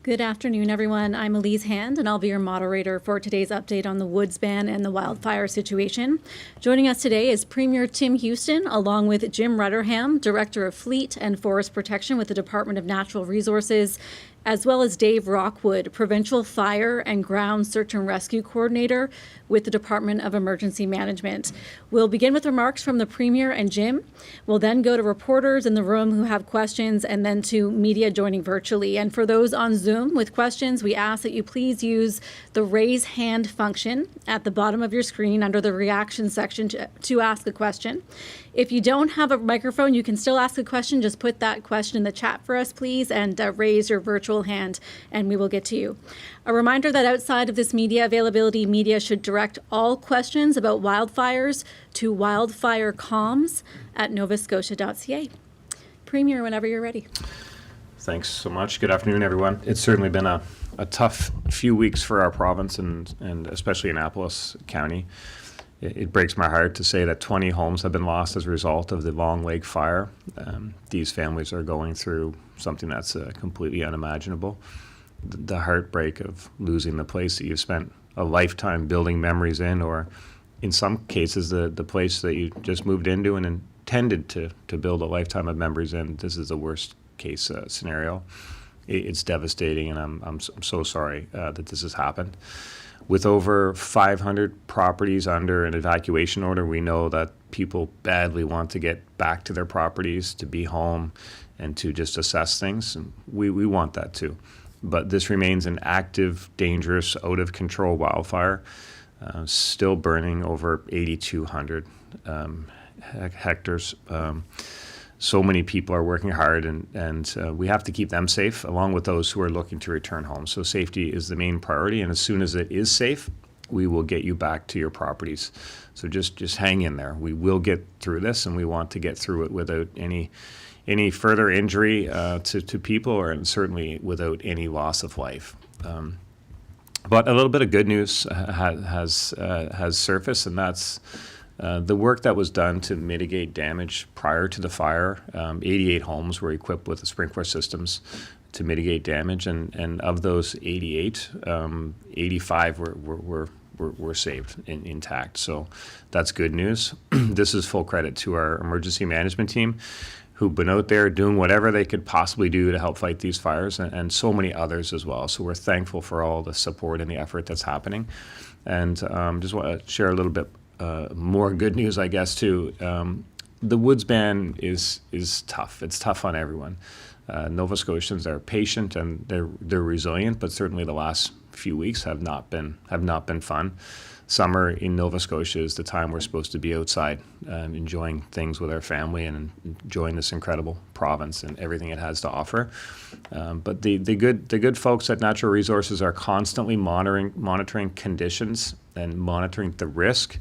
Good afternoon, everyone. I'm Elise Hand, and I'll be your moderator for today's update on the woods ban and the wildfire situation. Joining us today is Premier Tim Houston, along with Jim Rudderham, Director of Fleet and Forest Protection with the Department of Natural Resources, as well as Dave Rockwood, Provincial Fire and Ground Search and Rescue Coordinator with the Department of Emergency Management. We'll begin with remarks from the Premier and Jim. We'll then go to reporters in the room who have questions, and then to media joining virtually. And for those on Zoom with questions, we ask that you please use the raise hand function at the bottom of your screen under the reaction section to ask a question. If you don't have a microphone, you can still ask a question. Just put that question in the chat for us, please, and raise your virtual hand, and we will get to you. A reminder that outside of this media availability, media should direct all questions about wildfires to wildfirecomms@novascotia.ca. Premier, whenever you're ready. Thanks so much. Good afternoon, everyone. It's certainly been a tough few weeks for our province and especially Annapolis County. It breaks my heart to say that 20 homes have been lost as a result of the Long Lake fire. These families are going through something that's completely unimaginable. The heartbreak of losing the place that you've spent a lifetime building memories in, or in some cases, the place that you just moved into and intended to build a lifetime of memories in. This is the worst case scenario. It's devastating, and I'm so sorry that this has happened. With over 500 properties under an evacuation order, we know that people badly want to get back to their properties, to be home, and to just assess things. And we want that too. But this remains an active, dangerous, out-of-control wildfire, still burning over 8,200 hectares. So many people are working hard, and we have to keep them safe, along with those who are looking to return home. So safety is the main priority, and as soon as it is safe, we will get you back to your properties. So just hang in there. We will get through this, and we want to get through it without any further injury to people, or certainly without any loss of life. But a little bit of good news has surfaced, and that's the work that was done to mitigate damage prior to the fire. 88 homes were equipped with the sprinkler systems to mitigate damage, and of those 88, 85 were saved intact. So that's good news. This is full credit to our emergency management team, who've been out there doing whatever they could possibly do to help fight these fires, and so many others as well. So we're thankful for all the support and the effort that's happening. And just want to share a little bit more good news, I guess, too. The woods ban is tough. It's tough on everyone. Nova Scotians are patient and they're resilient, but certainly the last few weeks have not been fun. Summer in Nova Scotia is the time we're supposed to be outside, enjoying things with our family and enjoying this incredible province and everything it has to offer. But the good folks at Natural Resources are constantly monitoring conditions and monitoring the risk.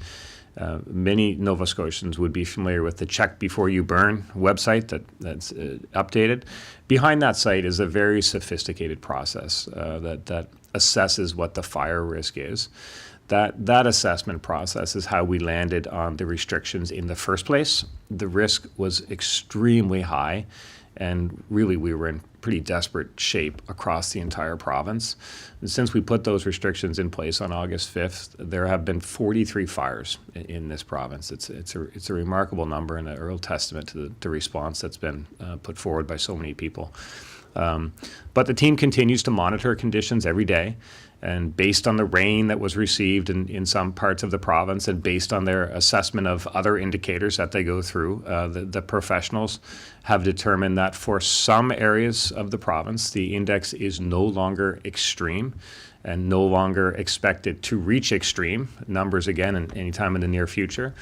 Many Nova Scotians would be familiar with the Check Before You Burn website that's updated. Behind that site is a very sophisticated process that assesses what the fire risk is. That assessment process is how we landed on the restrictions in the first place. The risk was extremely high, and really we were in pretty desperate shape across the entire province. And since we put those restrictions in place on August 5th, there have been 43 fires in this province. It's a remarkable number and a real testament to the response that's been put forward by so many people. But the team continues to monitor conditions every day, and based on the rain that was received in some parts of the province, and based on their assessment of other indicators that they go through, the professionals have determined that for some areas of the province, the index is no longer extreme and no longer expected to reach extreme numbers again anytime in the near future.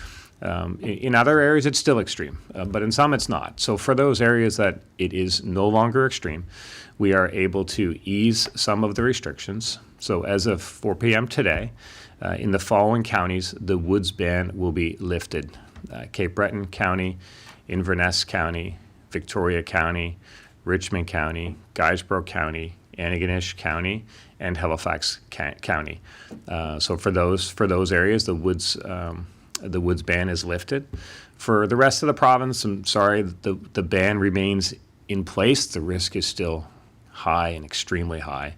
In other areas, it's still extreme, but in some it's not. So for those areas that it is no longer extreme, we are able to ease some of the restrictions. So as of 4 p.m. today, in the following counties, the woods ban will be lifted. Cape Breton County, Inverness County, Victoria County, Richmond County, Guysborough County, Antigonish County, and Halifax County. So for those areas, the woods ban is lifted. For the rest of the province, I'm sorry, the ban remains in place. The risk is still high and extremely high.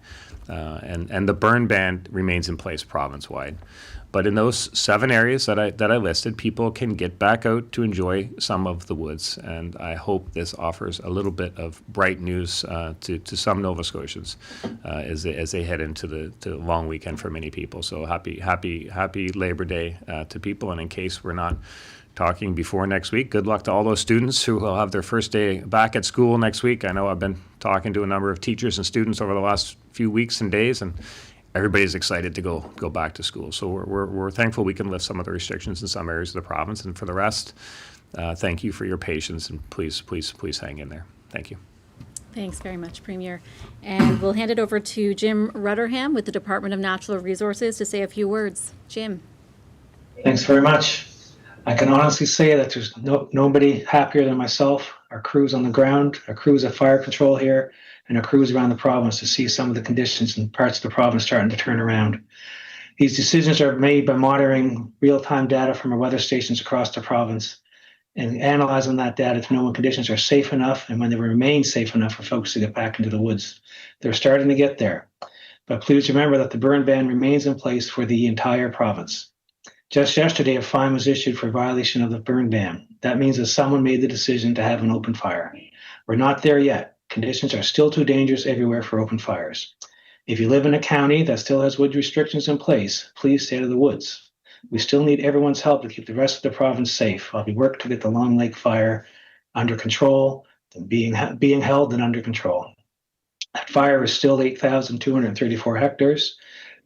And the burn ban remains in place province-wide. But in those 7 areas that I listed, people can get back out to enjoy some of the woods. And I hope this offers a little bit of bright news to some Nova Scotians as they head into the long weekend for many people. So happy Labor Day to people. And in case we're not talking before next week, good luck to all those students who will have their first day back at school next week. I know I've been talking to a number of teachers and students over the last few weeks and days, and everybody's excited to go back to school. So we're thankful we can lift some of the restrictions in some areas of the province. And for the rest, thank you for your patience, and please hang in there. Thank you. Thanks very much, Premier. And we'll hand it over to Jim Rudderham with the Department of Natural Resources to say a few words. Jim. Thanks very much. I can honestly say that there's nobody happier than myself, our crews on the ground, our crews at fire control here, and our crews around the province to see some of the conditions in parts of the province starting to turn around. These decisions are made by monitoring real-time data from our weather stations across the province and analyzing that data to know when conditions are safe enough and when they remain safe enough for folks to get back into the woods. They're starting to get there. But please remember that the burn ban remains in place for the entire province. Just yesterday, a fine was issued for violation of the burn ban. That means that someone made the decision to have an open fire. We're not there yet. Conditions are still too dangerous everywhere for open fires. If you live in a county that still has wood restrictions in place, please stay out of the woods. We still need everyone's help to keep the rest of the province safe while we work to get the Long Lake fire under control, and being held and under control. That fire is still 8,234 hectares.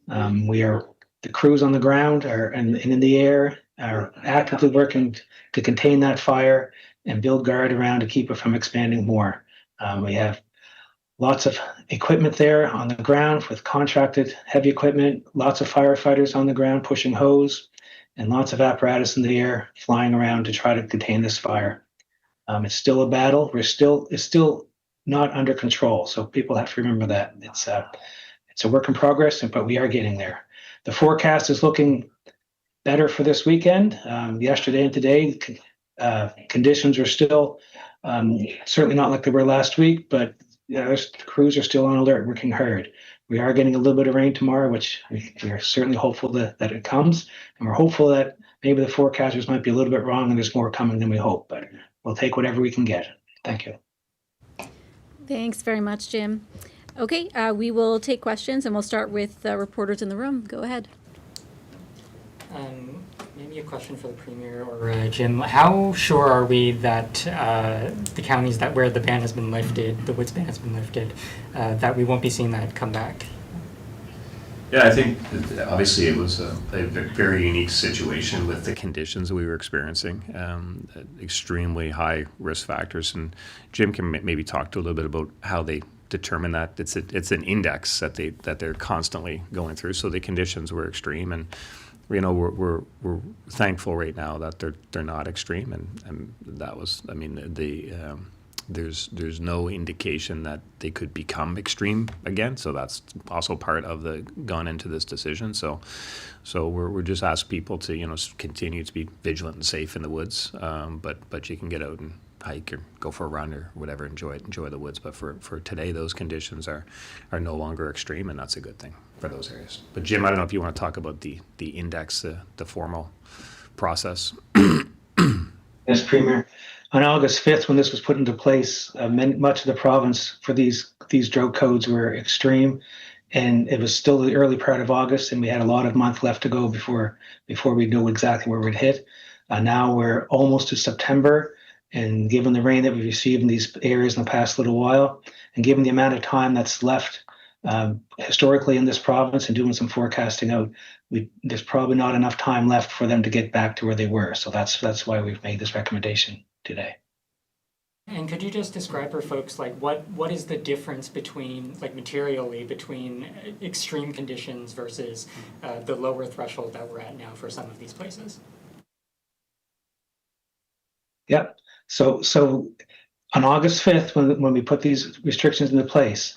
The crews on the ground and in the air are actively working to contain that fire and build guard around to keep it from expanding more. We have lots of equipment there on the ground with contracted heavy equipment, lots of firefighters on the ground pushing hose, and lots of apparatus in the air flying around to try to contain this fire. It's still a battle. It's still not under control, so people have to remember that. It's a work in progress, but we are getting there. The forecast is looking better for this weekend. Yesterday and today, conditions are still certainly not like they were last week, but the crews are still on alert, working hard. We are getting a little bit of rain tomorrow, which we are certainly hopeful that it comes. And we're hopeful that maybe the forecasters might be a little bit wrong and there's more coming than we hope, but we'll take whatever we can get. Thank you. Thanks very much, Jim. Okay, we will take questions, and we'll start with reporters in the room. Go ahead. Maybe a question for the Premier or Jim. How sure are we that the counties where the ban has been lifted, the woods ban has been lifted, that we won't be seeing that come back? Yeah, I think obviously it was a very unique situation with the conditions that we were experiencing, extremely high risk factors. And Jim can maybe talk to a little bit about how they determine that. It's an index that they're constantly going through. So the conditions were extreme, and we're thankful right now that they're not extreme, and that was, I mean, there's no indication that they could become extreme again. So that's also part of the gone into this decision. So we're just ask people to continue to be vigilant and safe in the woods, but you can get out and hike or go for a run or whatever, enjoy the woods. But for today, those conditions are no longer extreme, and that's a good thing for those areas. But Jim, I don't know if you want to talk about the index, the formal process. Yes, Premier. On August 5th, when this was put into place, much of the province for these drought codes were extreme, and it was still the early part of August, and we had a lot of month left to go before we know exactly where we'd hit. Now we're almost to September. And given the rain that we've received in these areas in the past little while, and given the amount of time that's left historically in this province and doing some forecasting out, there's probably not enough time left for them to get back to where they were. So that's why we've made this recommendation today. And could you just describe for folks, like, what is the difference between, like, materially between extreme conditions versus the lower threshold that we're at now for some of these places? Yep. So on August 5th, when we put these restrictions into place,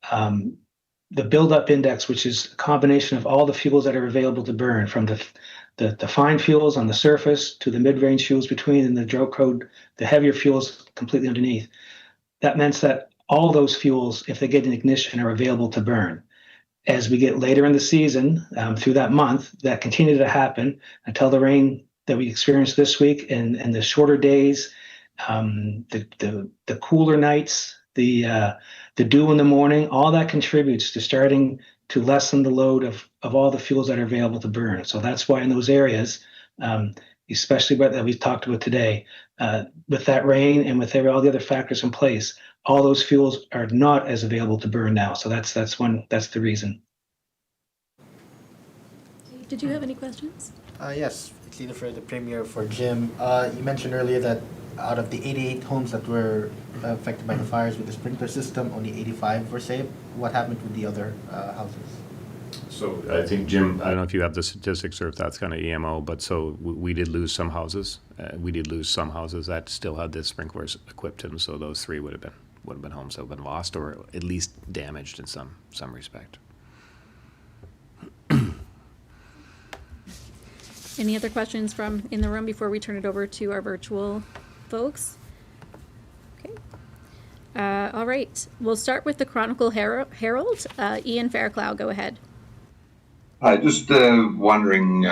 the buildup index, which is a combination of all the fuels that are available to burn, from the fine fuels on the surface to the mid-range fuels between, and the drought code, the heavier fuels completely underneath. That meant that all those fuels, if they get an ignition, are available to burn. As we get later in the season, through that month, that continued to happen until the rain that we experienced this week and the shorter days, the cooler nights, the dew in the morning, all that contributes to starting to lessen the load of all the fuels that are available to burn. So that's why in those areas, especially that we've talked about today, with that rain and with all the other factors in place, all those fuels are not as available to burn now. So that's the reason. Did you have any questions? Yes, it's either for the Premier or for Jim. You mentioned earlier that out of the 88 homes that were affected by the fires with the sprinkler system, only 85 were saved. What happened with the other houses? So I think, Jim, I don't know if you have the statistics or if that's kind of EMO, but so we did lose some houses. We did lose some houses that still had the sprinklers equipped in them, so those 3 would have been homes that have been lost or at least damaged in some respect. Any other questions from in the room before we turn it over to our virtual folks? Okay. All right. We'll start with the Chronicle Herald. Ian Fairclough, go ahead. Just wondering,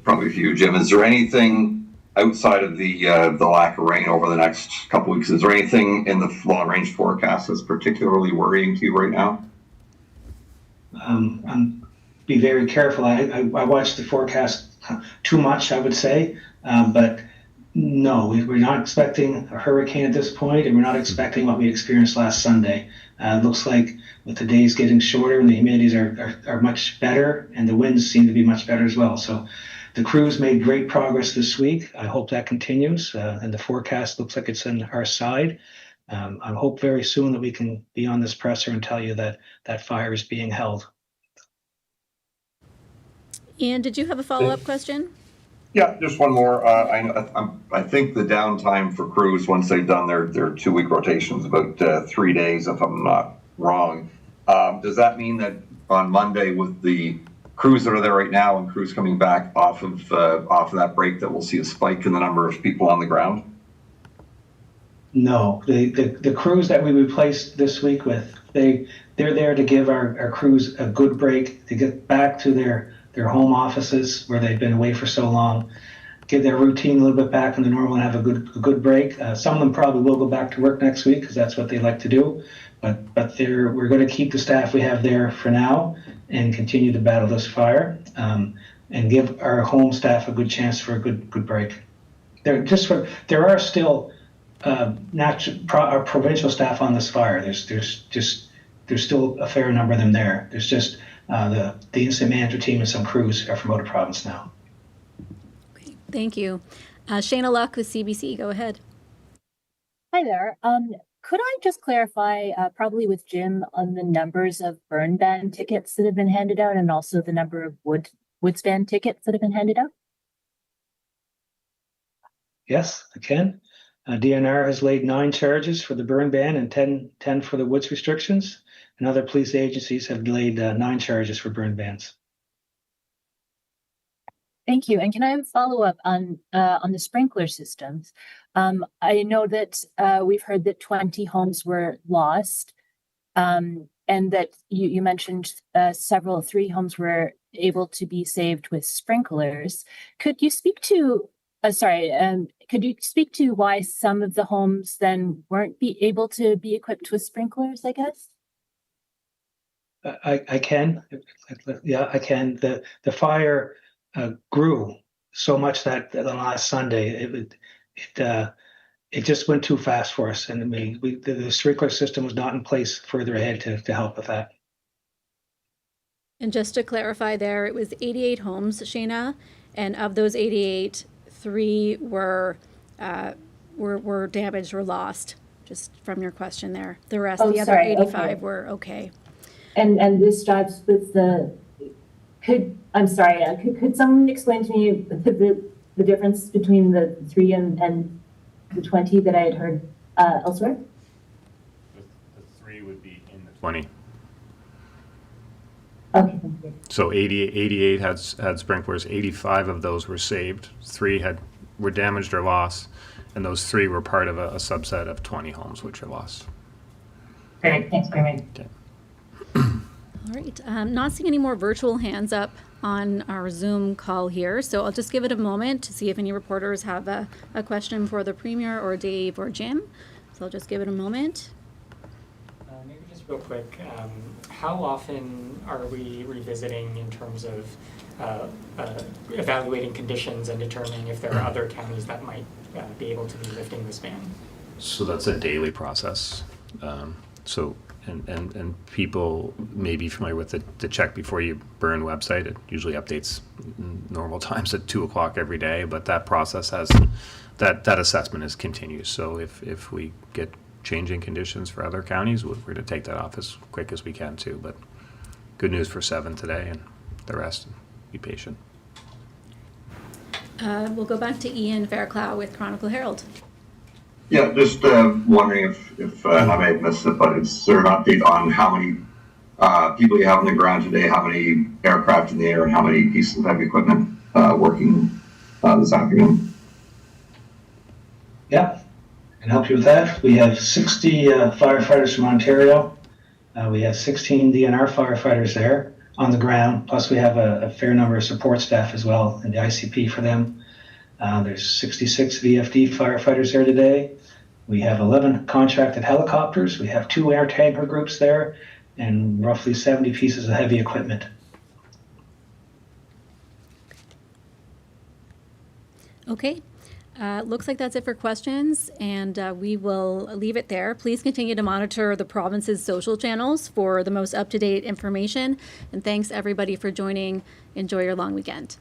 probably for you, Jim, is there anything outside of the lack of rain over the next couple weeks? Is there anything in the long-range forecast that's particularly worrying to you right now? Be very careful. I watched the forecast too much, I would say, but no, we're not expecting a hurricane at this point, and we're not expecting what we experienced last Sunday. It looks like with the days getting shorter and the humidities are much better, and the winds seem to be much better as well. So the crews made great progress this week. I hope that continues, and the forecast looks like it's on our side. I hope very soon that we can be on this presser and tell you that that fire is being held. Ian, did you have a follow-up question? Yeah, just one more. I think the downtime for crews once they've done their 2-week rotations about 3 days, if I'm not wrong. Does that mean that on Monday, with the crews that are there right now and crews coming back off of that break, that we'll see a spike in the number of people on the ground? No, the crews that we replaced this week with, they're there to give our crews a good break, to get back to their home offices where they've been away for so long, get their routine a little bit back in the normal and have a good break. Some of them probably will go back to work next week because that's what they like to do. But we're going to keep the staff we have there for now and continue to battle this fire, and give our home staff a good chance for a good break. There are still our provincial staff on this fire. There's still a fair number of them there. There's just the incident management team and some crews are from out of province now. Okay, thank you. Shayna Luck with CBC, go ahead. Hi there. Could I just clarify, probably with Jim, on the numbers of burn ban tickets that have been handed out and also the number of woods ban tickets that have been handed out? Yes, I can. DNR has laid 9 charges for the burn ban and 10 for the woods restrictions. And other police agencies have laid 9 charges for burn bans. Thank you. And can I have a follow-up on the sprinkler systems? I know that we've heard that 20 homes were lost, and that you mentioned 3 homes were able to be saved with sprinklers. Could you speak to why some of the homes then weren't able to be equipped with sprinklers, I guess? I can. Yeah, I can. The fire grew so much that the last Sunday it just went too fast for us, and the sprinkler system was not in place further ahead to help with that. And just to clarify there, it was 88 homes, Shayna, and of those 88, 3 were damaged or lost, just from your question there. The rest, the other 85 were okay. And this jives with could someone explain to me the difference between the 3 and the 20 that I had heard elsewhere? The 3 would be in the 20. Okay, thank you. So 88 had sprinklers. 85 of those were saved. 3 were damaged or lost, and those 3 were part of a subset of 20 homes which are lost. Thanks, Premier. All right, not seeing any more virtual hands up on our Zoom call here, so I'll just give it a moment to see if any reporters have a question for the Premier or Dave or Jim. So I'll just give it a moment. Maybe just real quick, how often are we revisiting in terms of evaluating conditions and determining if there are other counties that might be able to be lifting this ban? So that's a daily process. And people may be familiar with the check before you burn website. It usually updates normal times at 2 o'clock every day, but that process has, that assessment is continuous. So if we get changing conditions for other counties, we're going to take that off as quick as we can too. But good news for 7 today, and the rest, be patient. We'll go back to Ian Fairclough with Chronicle Herald. Yeah, just wondering if and I may have missed it, but is there an update on how many people you have on the ground today, how many aircraft in the air, and how many pieces of heavy equipment working this afternoon? Yeah, I can help you with that. We have 60 firefighters from Ontario. We have 16 DNR firefighters there on the ground, plus we have a fair number of support staff as well in the ICP for them. There's 66 VFD firefighters there today. We have 11 contracted helicopters. We have 2 air tanker groups there and roughly 70 pieces of heavy equipment. Okay. Looks like that's it for questions, and we will leave it there. Please continue to monitor the province's social channels for the most up-to-date information. And thanks, everybody, for joining. Enjoy your long weekend.